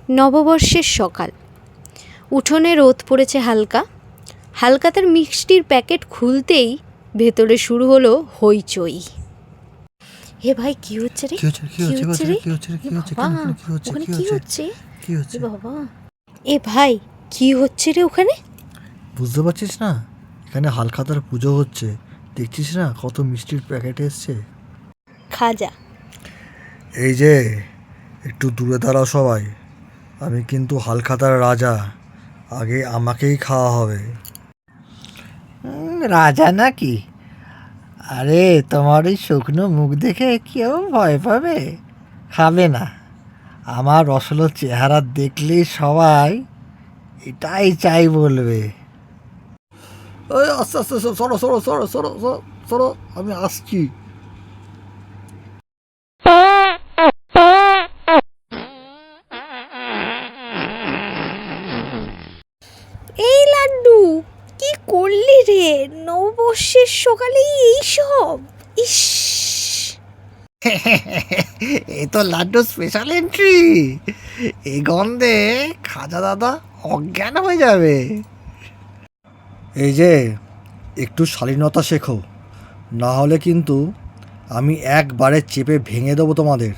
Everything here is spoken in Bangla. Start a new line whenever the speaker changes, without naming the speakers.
নববর্ষের সকাল, উঠোনে রোদ পড়েছে হালকা। হালকাতার মিষ্টির প্যাকেট খুলতেই ভেতরে শুরু হলো হইচই। হে ভাই, কি হচ্ছে রে? বাবা, এ ভাই, কি হচ্ছে রে ওখানে?
বুঝতে পারছিস না? এখানে হালখাতার পুজো হচ্ছে। দেখছিস না কত মিষ্টির প্যাকেট এসছে?
খাজা।
এই যে, একটু দূরে দাঁড়াও সবাই। আমি কিন্তু হালখাতার রাজা, আগে আমাকেই খাওয়া হবে।
রাজা নাকি? আরে তোমার ওই শুকনো মুখ দেখে কেউ ভয় পাবে? খাবে না। আমার রসলো চেহারা দেখলেই সবাই এটাই চাই বলবে।
ওই আস্তে আস্তে সরো সরো সরো সরো সরো সরো, আমি আসছি।
এই লাড্ডু, কি করলি রে? নববর্ষের সকালেই এইসব? ইস!
এই তো লাড্ডু স্পেশাল এন্ট্রি। এই গন্ধে খাজা দাদা অজ্ঞান হয়ে যাবে।
এই যে, একটু শালীনতা শেখো, না হলে কিন্তু আমি একবারে চেপে ভেঙে দেবো তোমাদের।